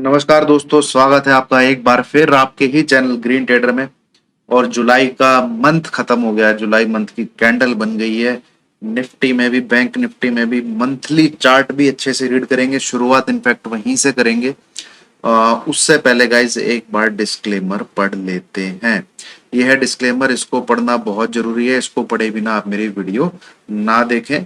नमस्कार दोस्तों, स्वागत है आपका एक बार फिर आपके ही चैनल ग्रीन ट्रेडर में। और जुलाई का मंथ खत्म हो गया है। जुलाई मंथ की कैंडल बन गई है। निफ्टी में भी, बैंक निफ्टी में भी मंथली चार्ट भी अच्छे से रीड करेंगे। शुरुआत इनफैक्ट वहीं से करेंगे। उससे पहले गाइज एक बार डिस्क्लेमर पढ़ लेते हैं। यह है डिस्क्लेमर, इसको पढ़ना बहुत जरूरी है। इसको पढ़े बिना आप मेरी वीडियो ना देखें।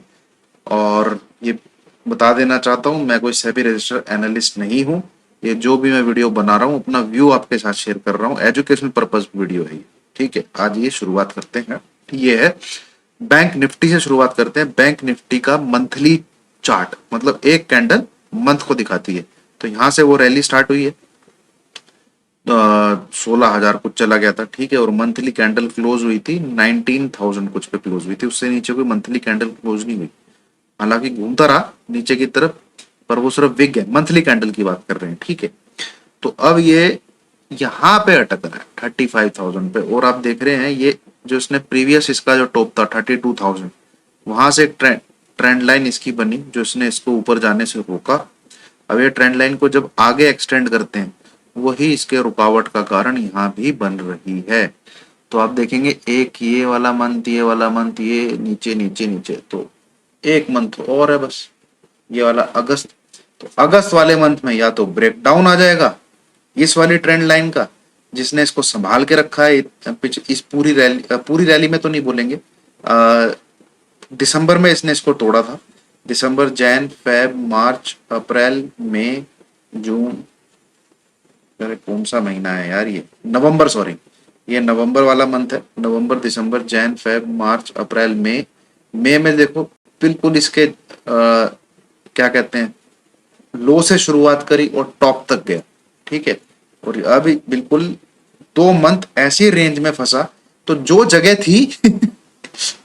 और ये बता देना चाहता हूँ, मैं कोई सेबी रजिस्टर्ड एनालिस्ट नहीं हूँ। ये जो भी मैं वीडियो बना रहा हूँ अपना व्यू आपके साथ शेयर कर रहा हूँ। एजुकेशनल पर्पज वीडियो है ये। ठीक है, आज ये शुरुआत करते हैं। ये है बैंक निफ्टी से शुरुआत करते हैं। बैंक निफ्टी का मंथली चार्ट, मतलब एक कैंडल मंथ को दिखाती है। तो यहां से वो रैली स्टार्ट हुई है। 16,000 कुछ चला गया था। ठीक है, और मंथली कैंडल क्लोज हुई थी 19,000 कुछ पे क्लोज हुई थी। उससे नीचे कोई मंथली कैंडल क्लोज नहीं हुई। हालांकि घूमता रहा नीचे की तरफ, पर वो सिर्फ विग है। मंथली कैंडल की बात कर रहे हैं। ठीक है, तो अब ये यहाँ पे अटक रहा है 35,000 पे। और आप देख रहे हैं ये जो इसने प्रीवियस, इसका जो टॉप था 32,000, वहां से एक ट्रेंड लाइन इसकी बनी जो इसने इसको ऊपर जाने से रोका। अब ये ट्रेंड लाइन को जब आगे एक्सटेंड करते हैं, वही इसके रुकावट का कारण यहाँ भी बन रही है। तो आप देखेंगे एक ये वाला मंथ, ये वाला मंथ, ये नीचे नीचे नीचे, तो एक मंथ और है बस, ये वाला अगस्त। तो अगस्त वाले मंथ में या तो ब्रेकडाउन आ जाएगा इस वाली ट्रेंड लाइन का, जिसने इसको संभाल के रखा है इस पूरी रैली में तो नहीं बोलेंगे, दिसंबर में इसने इसको तोड़ा था। दिसंबर, जैन, फेब, मार्च, अप्रैल, मई, जून, अरे कौन सा महीना है यार, ये नवंबर, सॉरी, ये नवंबर वाला मंथ है। नवंबर, दिसंबर, जैन, फेब, मार्च, अप्रैल, मई। मई में देखो बिल्कुल इसके क्या कहते हैं, लो से शुरुआत करी और टॉप तक गया। ठीक है, और अभी बिल्कुल 2 मंथ ऐसी रेंज में फंसा। तो जो जगह थी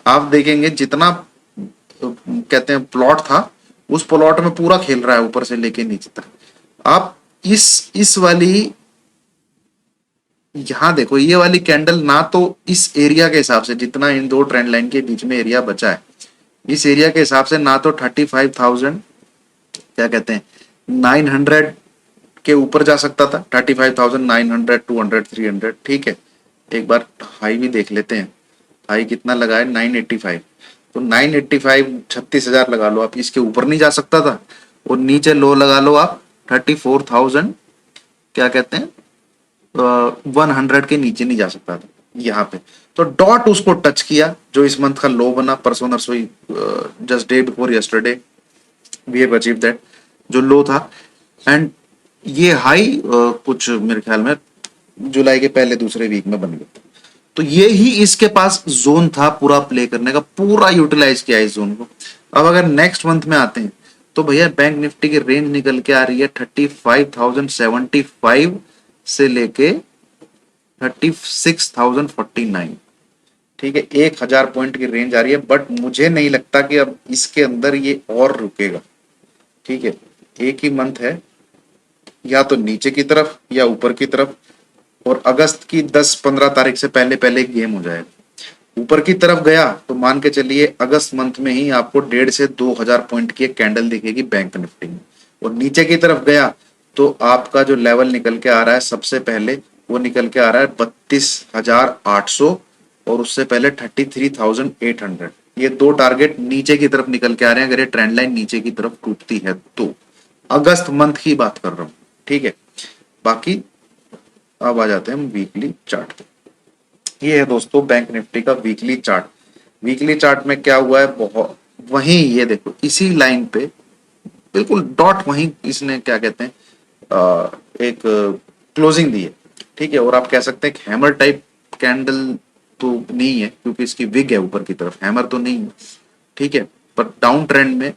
आप देखेंगे जितना कहते हैं प्लॉट था, उस प्लॉट में पूरा खेल रहा है ऊपर से लेके नीचे तक। आप इस वाली, यहां देखो, ये वाली कैंडल ना तो इस एरिया के हिसाब से, जितना इन दो ट्रेंड लाइन के बीच में एरिया बचा है, इस एरिया के हिसाब से ना तो 35,000 क्या कहते हैं 900 के ऊपर जा सकता था। 35,900, 200, 300। ठीक है, एक बार हाई भी देख लेते हैं। हाई कितना लगा है, 985। तो 985, 36,000 लगा लो आप, इसके ऊपर नहीं जा सकता था। और नीचे लो लगा लो आप 34,000 क्या कहते हैं 100 के नीचे नहीं जा सकता था यहाँ पे। तो डॉट उसको टच किया, जो इस मंथ का लो बना परसों नरसों, just day before yesterday we have achieve that, जो लो था। एंड ये हाई कुछ मेरे ख्याल में जुलाई के पहले दूसरे वीक में बन गया। तो ये ही इसके पास जोन था पूरा प्ले करने का, पूरा यूटिलाइज किया इस जोन को। अब अगर नेक्स्ट मंथ में आते हैं तो भैया बैंक निफ्टी की रेंज निकल के आ रही है 35,075 से लेके 36,049। ठीक है, 1,000 पॉइंट की रेंज आ रही है। बट मुझे नहीं लगता कि अब इसके अंदर ये और रुकेगा। ठीक है, एक ही मंथ है, या तो नीचे की तरफ या ऊपर की तरफ। और अगस्त की 10-15 तारीख से पहले पहले गेम हो जाएगा। ऊपर की तरफ गया तो मान के चलिए अगस्त मंथ में ही आपको 1,500 से 2,000 पॉइंट की एक कैंडल दिखेगी बैंक निफ्टी में। और नीचे की तरफ गया तो आपका जो लेवल निकल के आ रहा है सबसे पहले, वो निकल के आ रहा है 32,800, और उससे पहले 33,800। ये दो टारगेट नीचे की तरफ निकल के आ रहे हैं, अगर ये ट्रेंड लाइन नीचे की तरफ टूटती है तो। अगस्त मंथ की बात कर रहा हूं। ठीक है, बाकी अब आ जाते हैं हम वीकली चार्ट पे। ये है दोस्तों बैंक निफ्टी का वीकली चार्ट। वीकली चार्ट में क्या हुआ है, बहुत वहीं ये देखो इसी लाइन पे बिल्कुल डॉट, वहीं इसने क्या कहते हैं एक क्लोजिंग दी है। ठीक है, और आप कह सकते हैं हैमर टाइप कैंडल तो नहीं है, क्योंकि इसकी विग है ऊपर की तरफ, हैमर तो नहीं है। ठीक है, पर डाउन ट्रेंड में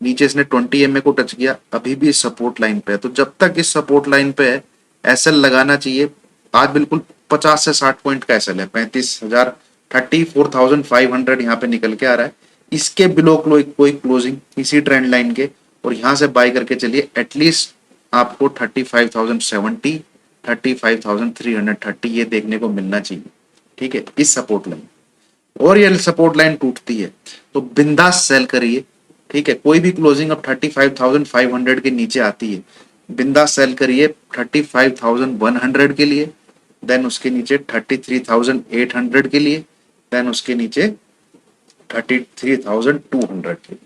नीचे इसने 20 MA को टच किया, अभी भी सपोर्ट लाइन पे है। तो जब तक इस सपोर्ट लाइन पे है एसएल लगाना चाहिए। आज बिल्कुल 50 से 60 पॉइंट का एसएल है, 35,000, 34,500 यहाँ पे निकल के आ रहा है। इसके बिलो कोई क्लोजिंग इसी ट्रेंड लाइन के, और यहाँ से बाय करके चलिए, एटलीस्ट आपको 35,070, 35,330 ये देखने को मिलना चाहिए। ठीक है, इस सपोर्ट लाइन, और ये सपोर्ट लाइन टूटती है तो बिंदास सेल करिए। ठीक है, कोई भी क्लोजिंग अब 35,500 के नीचे आती है, बिंदास सेल करिए 35,100 के लिए, देन उसके नीचे 33,800 के लिए, देन उसके नीचे 33,200 के लिए।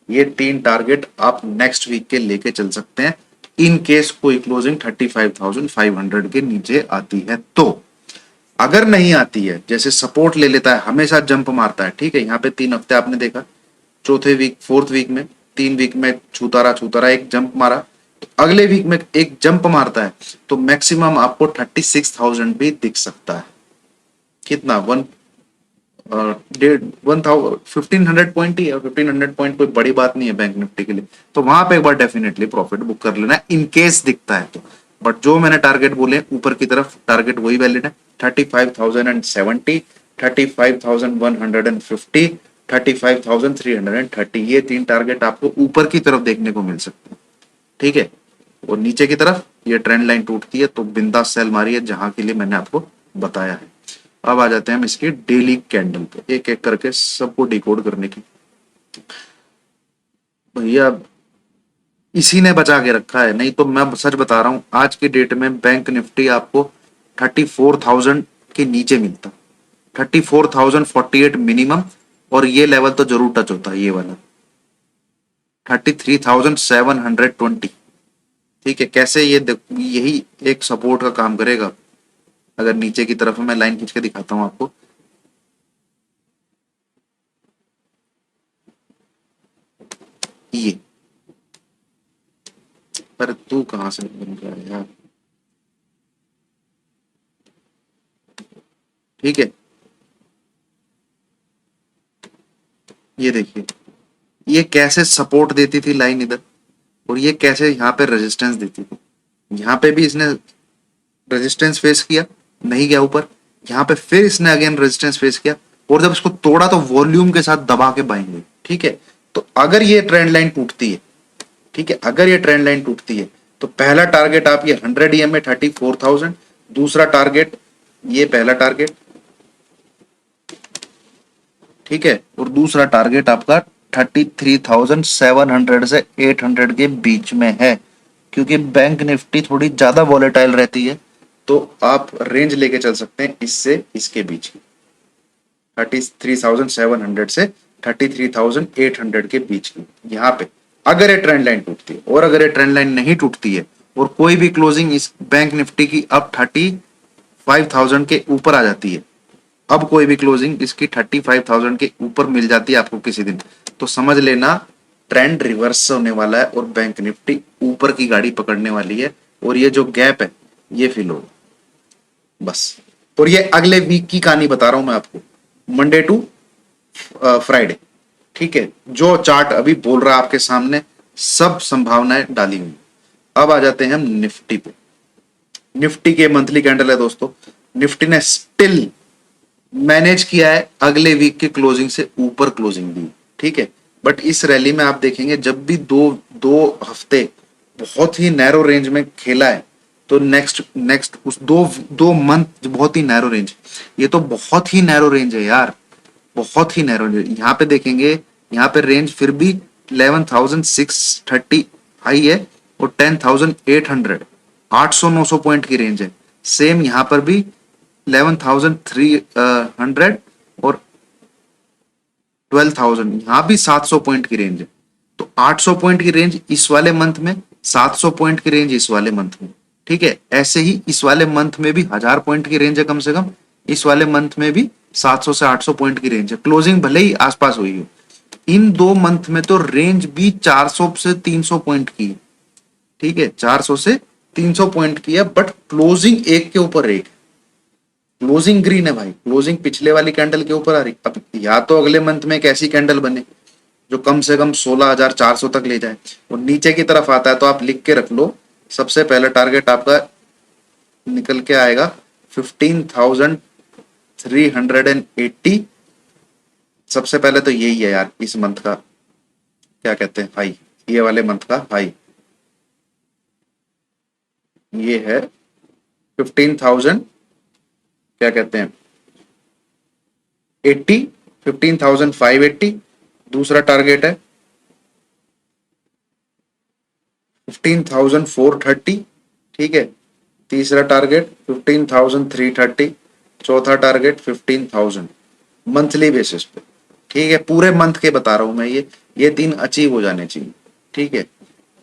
ये तीन टारगेट आप नेक्स्ट वीक के लेके चल सकते हैं, इन केस कोई क्लोजिंग 35,500 के नीचे आती है तो। अगर नहीं आती है, जैसे सपोर्ट ले लेता है, हमेशा जंप मारता है, ठीक है, यहाँ पे 3 हफ्ते आपने देखा, चौथे वीक, फोर्थ वीक में, 3 वीक में छूता रहा, एक जंप मारा, तो अगले वीक में एक जंप मारता है, तो मैक्सिमम आपको 36,000 भी दिख सकता है। कितना, वन डेढ़ 1,500 पॉइंट ही है, 1,500 पॉइंट कोई बड़ी बात नहीं है बैंक निफ्टी के लिए, तो वहां पे एक बार डेफिनेटली प्रॉफिट बुक कर लेना इनकेस दिखता है तो। बट जो मैंने टारगेट बोले ऊपर की तरफ, टारगेट वही वैलिड है, 35,070, 35,150, 35,330, ये तीन टारगेट आपको ऊपर की तरफ देखने को मिल सकते हैं, ठीक है। और नीचे की तरफ ये ट्रेंड लाइन टूटती है तो बिंदास सेल मारी है, जहां के लिए मैंने आपको बताया है। अब आ जाते हैं हम इसकी डेली कैंडल पे, एक एक करके सबको डिकोड करने की। भैया इसी ने बचा के रखा है, नहीं तो मैं सच बता रहा हूं, आज की डेट में बैंक निफ्टी आपको 34,000 के नीचे मिलता, 34,048 मिनिमम, और ये लेवल तो जरूर टच होता है, ये वाला 33,720। ठीक है, कैसे ये यही एक सपोर्ट का काम करेगा। अगर नीचे की तरफ मैं लाइन खींच के दिखाता हूं आपको, ये, पर तू कहां से बन रहा है यार, ठीक है, ये देखिए, ये कैसे सपोर्ट देती थी लाइन इधर, और ये कैसे यहाँ पे रेजिस्टेंस देती थी। यहाँ पे भी इसने रेजिस्टेंस फेस किया, नहीं गया ऊपर, यहाँ पे फिर इसने अगेन रेजिस्टेंस फेस किया, और जब इसको तोड़ा तो वॉल्यूम के साथ दबा के बाइंग हुई, ठीक है। तो अगर ये ट्रेंड लाइन टूटती है, ठीक है, अगर ये ट्रेंड लाइन टूटती है, तो पहला टारगेट आप ये 100 EM में 34,000, दूसरा टारगेट ये पहला टारगेट, ठीक है, और दूसरा टारगेट आपका 33,700 से 800 के बीच में है। क्योंकि बैंक निफ्टी थोड़ी ज्यादा वॉलेटाइल रहती है, तो आप रेंज लेके चल सकते हैं इससे इसके बीच की, 33,700 से 33,800 के बीच की, यहाँ पे अगर ये ट्रेंड लाइन टूटती है। और अगर ये ट्रेंड लाइन नहीं टूटती है और कोई भी क्लोजिंग इस बैंक निफ्टी की अब 35,000 के ऊपर आ जाती है, अब कोई भी क्लोजिंग इसकी 35,000 के ऊपर मिल जाती है आपको किसी दिन, तो समझ लेना ट्रेंड रिवर्स होने वाला है और बैंक निफ्टी ऊपर की गाड़ी पकड़ने वाली है, और ये जो गैप है ये फिल होगा बस। और ये अगले वीक की कहानी बता रहा हूं मैं आपको, मंडे टू फ्राइडे, ठीक है, जो चार्ट अभी बोल रहा है आपके सामने, सब संभावनाएं डाली हुई। अब आ जाते हैं हम निफ्टी पे। निफ्टी के मंथली कैंडल है दोस्तों, निफ्टी ने स्टिल मैनेज किया है अगले वीक के क्लोजिंग से ऊपर क्लोजिंग दी, ठीक है। बट इस रैली में आप देखेंगे जब भी दो दो हफ्ते बहुत ही नैरो रेंज में खेला है, तो नेक्स्ट नेक्स्ट उस दो दो मंथ बहुत ही नैरो रेंज, ये तो बहुत ही नैरो रेंज है यार, बहुत ही नैरो रेंज। यहाँ पे देखेंगे, यहाँ पे रेंज फिर भी 11,630 हाई है, और 10,800, 800-900 पॉइंट की रेंज है। सेम यहाँ पर भी 11,300 और 12,000, यहाँ भी 700 पॉइंट की रेंज है। तो 800 पॉइंट की रेंज इस वाले मंथ में, 700 पॉइंट की रेंज इस वाले मंथ में, ठीक है। ऐसे ही इस वाले मंथ में भी 1,000 पॉइंट की रेंज है कम से कम, इस वाले मंथ में भी 700 से 800 पॉइंट की रेंज है, क्लोजिंग भले ही आसपास हुई हो। इन 2 मंथ में तो रेंज भी 400 से 300 पॉइंट की, ठीक है, 400 से 300 पॉइंट की है, बट क्लोजिंग एक के ऊपर एक, क्लोजिंग ग्रीन है भाई, क्लोजिंग पिछले वाली कैंडल के ऊपर आ रही। अब या तो अगले मंथ में एक ऐसी कैंडल बने जो कम से कम 16,400 तक ले जाए, और नीचे की तरफ आता है तो आप लिख के रख लो, सबसे पहला टारगेट आपका निकल के आएगा 15,380। सबसे पहले तो यही है यार इस मंथ का, क्या कहते हैं, हाई, ये वाले मंथ का हाई ये है 15,000, क्या कहते हैं, 80, 15,580। दूसरा टारगेट है 15,430, ठीक है। तीसरा टारगेट 15,330, चौथा टारगेट 15,000 मंथली बेसिस पे, ठीक है। पूरे मंथ के बता रहा हूं मैं, ये तीन अचीव हो जाने चाहिए, ठीक है।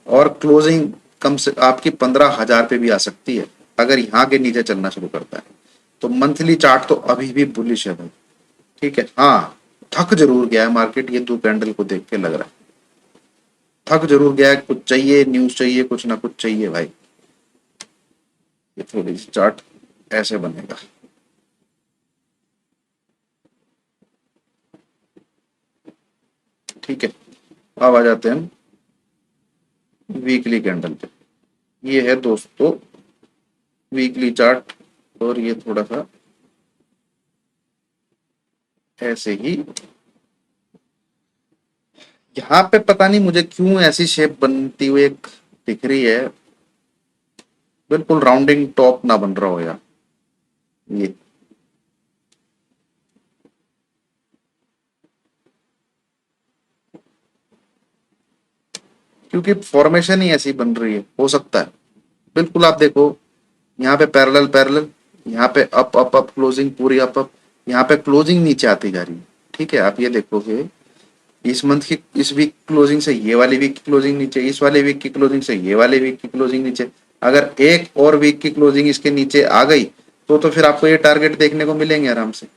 और क्लोजिंग कम से आपकी 15,000 पे भी आ सकती है अगर यहाँ के नीचे चलना शुरू करता है। तो मंथली चार्ट तो अभी भी बुलिश है भाई, ठीक है। हाँ, थक जरूर गया है मार्केट, ये दो कैंडल को देख के लग रहा है थक जरूर गया है। कुछ चाहिए, न्यूज चाहिए, कुछ ना कुछ चाहिए भाई। ये थोड़ी सी चार्ट ऐसे बनेगा, ठीक है। अब आ जाते हैं हम वीकली कैंडल पे। ये है दोस्तों वीकली चार्ट, और ये थोड़ा सा ऐसे ही, यहाँ पे पता नहीं मुझे क्यों ऐसी शेप बनती हुई एक दिख रही है, बिल्कुल राउंडिंग टॉप ना बन रहा हो यार ये। क्योंकि फॉर्मेशन ही ऐसी बन रही है, हो सकता है। बिल्कुल आप देखो, यहाँ पे पैरेलल पैरेलल, यहाँ पे अप अप अप क्लोजिंग पूरी अप अप, यहाँ पे क्लोजिंग नीचे आती जा रही है, ठीक है। आप ये देखोगे इस मंथ की, इस वीक क्लोजिंग से ये वाली वीक की क्लोजिंग नीचे, इस वाले वीक की क्लोजिंग से ये वाले वीक की क्लोजिंग नीचे। अगर एक और वीक की क्लोजिंग इसके नीचे आ गई तो फिर आपको ये टारगेट देखने को मिलेंगे आराम से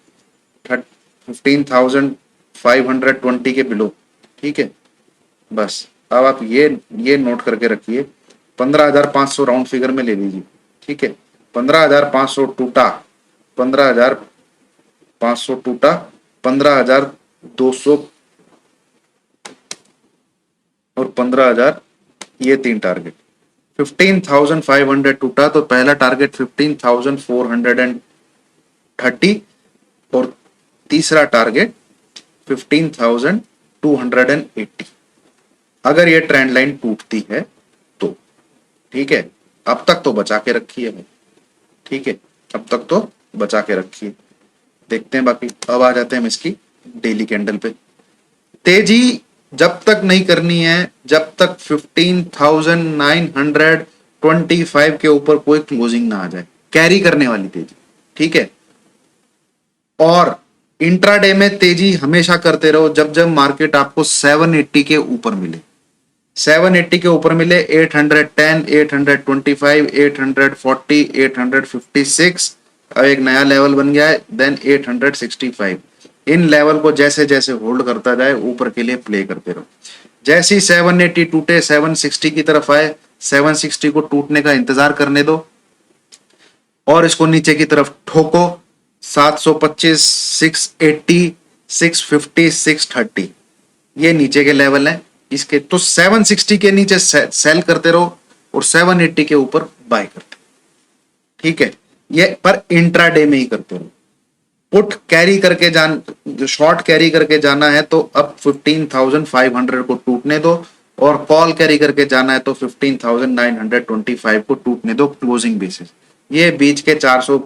15,520 के बिलो, ठीक है। बस अब आप ये नोट करके रखिए, 15,500 राउंड फिगर में ले लीजिए, ठीक है। 15,500 टूटा, 15,500 टूटा, 15,200 और 15,000, ये तीन टारगेट। 15,500 टूटा तो पहला टारगेट 15,430, और तीसरा टारगेट 15,280। अगर ये ट्रेंड लाइन टूटती है तो, ठीक है। अब तक तो बचा के रखी है भाई, ठीक है। अब तक तो बचा के रखी है, देखते हैं बाकी। अब आ जाते हैं हम इसकी डेली कैंडल पे। तेजी जब तक नहीं करनी है जब तक 15,925 के ऊपर कोई क्लोजिंग ना आ जाए, कैरी करने वाली तेजी, ठीक है। और इंट्राडे में तेजी हमेशा करते रहो जब जब मार्केट आपको 780 के ऊपर मिले, 780 के ऊपर मिले, 810, 825, 840, 856, अब एक नया लेवल बन गया है, देन 865। इन लेवल को जैसे जैसे होल्ड करता जाए ऊपर के लिए प्ले करते रहो। जैसे ही 780 टूटे 760 की तरफ आए, 760 को टूटने का इंतजार करने दो और इसको नीचे की तरफ ठोको। 725, 680, 650, 630, ये नीचे के लेवल है इसके। तो 760 के नीचे सेल करते रहो और 780 के ऊपर बाय करते, ठीक है। ये पर इंट्राडे में ही करते रहो। पुट कैरी करके जान, जो शॉर्ट कैरी करके जाना है तो अब 15,500 को टूटने दो, और कॉल कैरी करके जाना है तो 15,925 को टूटने दो क्लोजिंग बेसिस। ये बीच के 400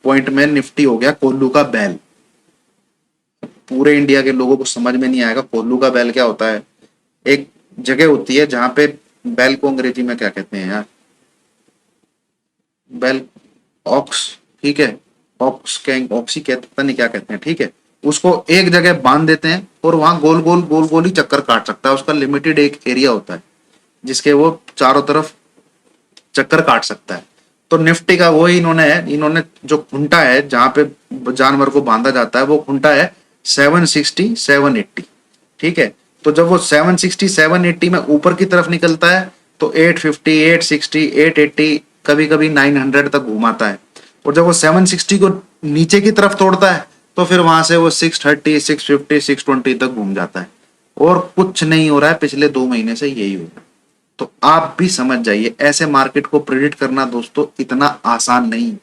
पॉइंट में निफ्टी हो गया कोल्लू का बैल। पूरे इंडिया के लोगों को समझ में नहीं आएगा कोल्लू का बैल क्या होता है। एक जगह होती है जहां पे, बैल को अंग्रेजी में क्या कहते हैं यार, बैल, ऑक्स, ठीक है। ऑक्स कैंग, ऑक्सी कहते, पता नहीं क्या कहते हैं, ठीक है। उसको एक जगह बांध देते हैं और वहां गोल गोल गोल गोल ही चक्कर काट सकता है। उसका लिमिटेड एक एरिया होता है जिसके वो चारों तरफ चक्कर काट सकता है। तो निफ्टी का वो ही इन्होंने जो खुंटा है जहां पे जानवर को बांधा जाता है, वो खुंटा है 760, 780, ठीक है। तो जब वो 760, 780 में ऊपर की तरफ निकलता है तो 850, 860, 880, कभी कभी 900 तक घुमाता है। और जब वो 760 को नीचे की तरफ तोड़ता है तो फिर वहां से वो 630, 650, 620 तक घूम जाता है। और कुछ नहीं हो रहा है, पिछले 2 महीने से यही हो रहा है। तो आप भी समझ जाइए, ऐसे मार्केट को प्रिडिक्ट करना दोस्तों इतना आसान नहीं,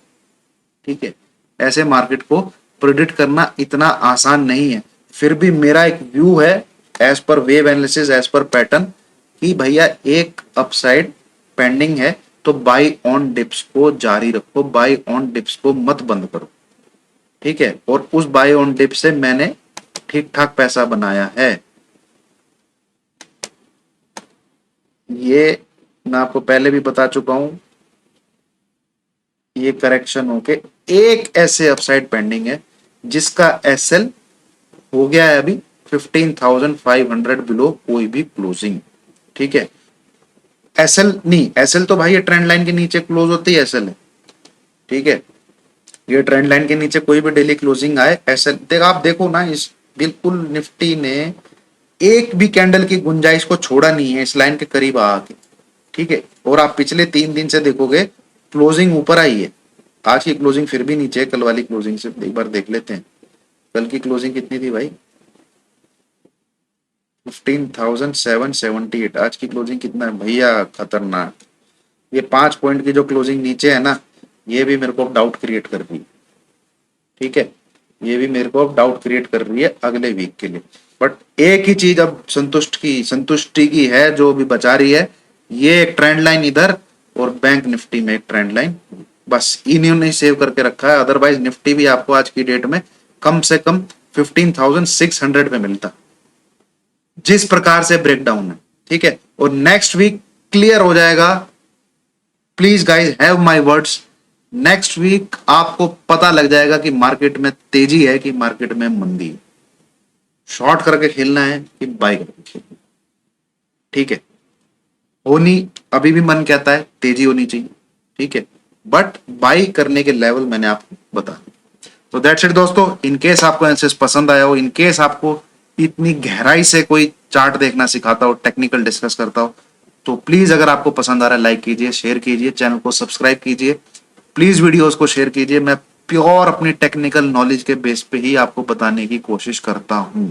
ठीक है। ऐसे मार्केट को प्रिडिक्ट करना इतना आसान नहीं है। फिर भी मेरा एक व्यू है as per wave analysis, as per pattern, कि भैया एक अपसाइड पेंडिंग है तो बाई ऑन डिप्स को जारी रखो, बाई ऑन डिप्स को मत बंद करो, ठीक है। और उस बाई ऑन डिप से मैंने ठीक ठाक पैसा बनाया है। ये ना आपको पहले भी बता चुका हूं, ये करेक्शन होके एक ऐसे अपसाइड पेंडिंग है जिसका एसएल हो गया है अभी 15,500 बिलो कोई भी क्लोजिंग। ठीक है, एसएल नहीं, एसएल तो भाई ये ट्रेंड लाइन के नीचे क्लोज होती है एसएल है। ठीक है, ये ट्रेंड लाइन के नीचे कोई भी डेली क्लोजिंग आए एसएल देख, आप देखो ना, इस बिल्कुल निफ्टी ने एक भी कैंडल की गुंजाइश को छोड़ा नहीं है इस लाइन के करीब आके। ठीक है, और आप पिछले 3 दिन से देखोगे क्लोजिंग ऊपर आई है। आज की क्लोजिंग फिर भी नीचे है, कल वाली क्लोजिंग से एक बार देख लेते हैं। कल की क्लोजिंग कितनी थी भाई? 15,778। आज की क्लोजिंग कितना है भैया? खतरनाक। ये 5 पॉइंट की जो क्लोजिंग नीचे है ना, ये भी मेरे को डाउट क्रिएट कर रही है। ठीक है, ये भी मेरे को डाउट क्रिएट कर रही है अगले वीक के लिए। बट एक ही चीज अब संतुष्टि की है जो भी बचा रही है, ये एक ट्रेंड लाइन इधर और बैंक निफ्टी में एक ट्रेंड लाइन, बस इन्होंने सेव करके रखा है। अदरवाइज निफ्टी भी आपको आज की डेट में कम से कम 15,600 पे मिलता, जिस प्रकार से ब्रेकडाउन है। ठीक है, और नेक्स्ट वीक क्लियर हो जाएगा। Please guys have my words, next week आपको पता लग जाएगा कि मार्केट में तेजी है कि मार्केट में मंदी है, शॉर्ट करके खेलना है कि बाय करके खेलना। ठीक है, होनी अभी भी मन कहता है तेजी होनी चाहिए। ठीक है, बट बाई करने के लेवल मैंने आपको बता। तो दैट्स इट दोस्तों, इनकेस आपको एनालिसिस पसंद आया हो, इनकेस आपको इतनी गहराई से कोई चार्ट देखना सिखाता हो, टेक्निकल डिस्कस करता हो, तो प्लीज अगर आपको पसंद आ रहा है लाइक कीजिए, शेयर कीजिए, चैनल को सब्सक्राइब कीजिए, प्लीज वीडियोस को शेयर कीजिए। मैं प्योर अपनी टेक्निकल नॉलेज के बेस पे ही आपको बताने की कोशिश करता हूं।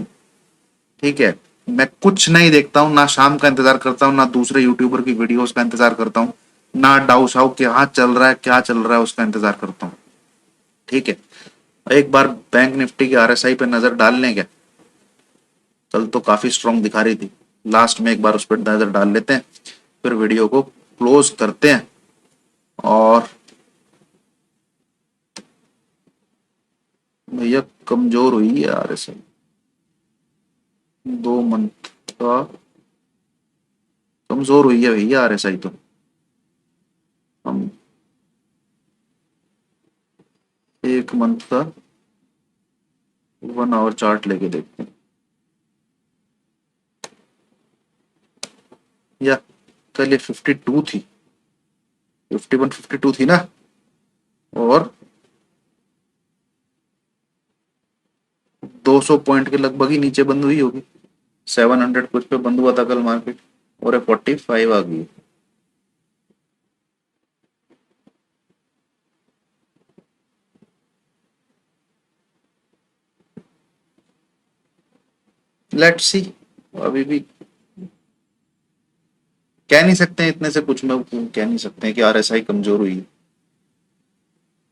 ठीक है, मैं कुछ नहीं देखता हूं, ना शाम का इंतजार करता हूं, ना दूसरे यूट्यूबर की वीडियोस का इंतजार करता हूं, ना डाउस हाउ क्या चल रहा है क्या चल रहा है उसका इंतजार करता हूं। ठीक है, एक बार बैंक निफ्टी के आरएसआई पे नजर डाल लें क्या? कल तो काफी स्ट्रांग दिखा रही थी, लास्ट में एक बार उस पर नजर डाल लेते हैं, फिर वीडियो को क्लोज करते हैं। और भैया कमजोर हुई है आरएसआई, 2 मंथ का कमजोर हुई है भैया आरएसआई। तो हम 1 मंथ का 1 आवर चार्ट लेके देखते हैं। या कल ये 52 थी, 52 थी ना, और 200 पॉइंट के लगभग ही नीचे बंद हुई होगी, 700 कुछ पे बंद हुआ था कल मार्केट, और 45 आ गई। लेट्स सी, अभी भी कह नहीं सकते हैं इतने से कुछ में, कह नहीं सकते हैं कि आरएसआई कमजोर हुई है।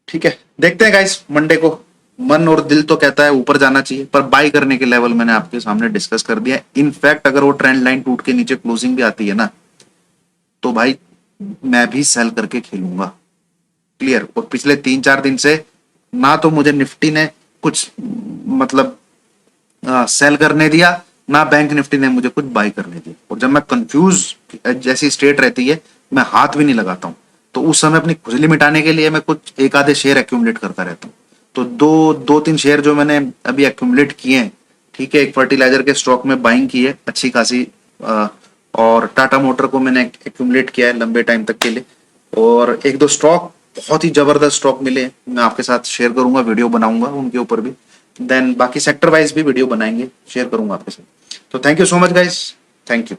ठीक है, देखते हैं गाइस मंडे को। मन और दिल तो कहता है ऊपर जाना चाहिए, पर बाई करने के लेवल मैंने आपके सामने डिस्कस कर दिया। इनफैक्ट अगर वो ट्रेंड लाइन टूट के नीचे क्लोजिंग भी आती है ना, तो भाई मैं भी सेल करके खेलूंगा। क्लियर। और पिछले 3-4 दिन से ना तो मुझे निफ्टी ने कुछ मतलब सेल करने दिया, ना बैंक निफ्टी ने मुझे कुछ बाई करने दिया। और जब मैं कंफ्यूज जैसी स्टेट रहती है, मैं हाथ भी नहीं लगाता हूं, तो उस समय अपनी खुजली मिटाने के लिए मैं कुछ एक आधे शेयर एक्यूमुलेट करता रहता हूँ। तो 2-3 शेयर जो मैंने अभी एक्यूमुलेट किए हैं, ठीक है, एक फर्टिलाइजर के स्टॉक में बाइंग की है अच्छी खासी, और टाटा मोटर को मैंने एक्यूमुलेट किया है लंबे टाइम तक के लिए, और 1-2 स्टॉक बहुत ही जबरदस्त स्टॉक मिले हैं, मैं आपके साथ शेयर करूंगा, वीडियो बनाऊंगा उनके ऊपर भी। देन बाकी सेक्टर वाइज भी वीडियो बनाएंगे, शेयर करूंगा आपके साथ। तो thank you so much guys, thank you.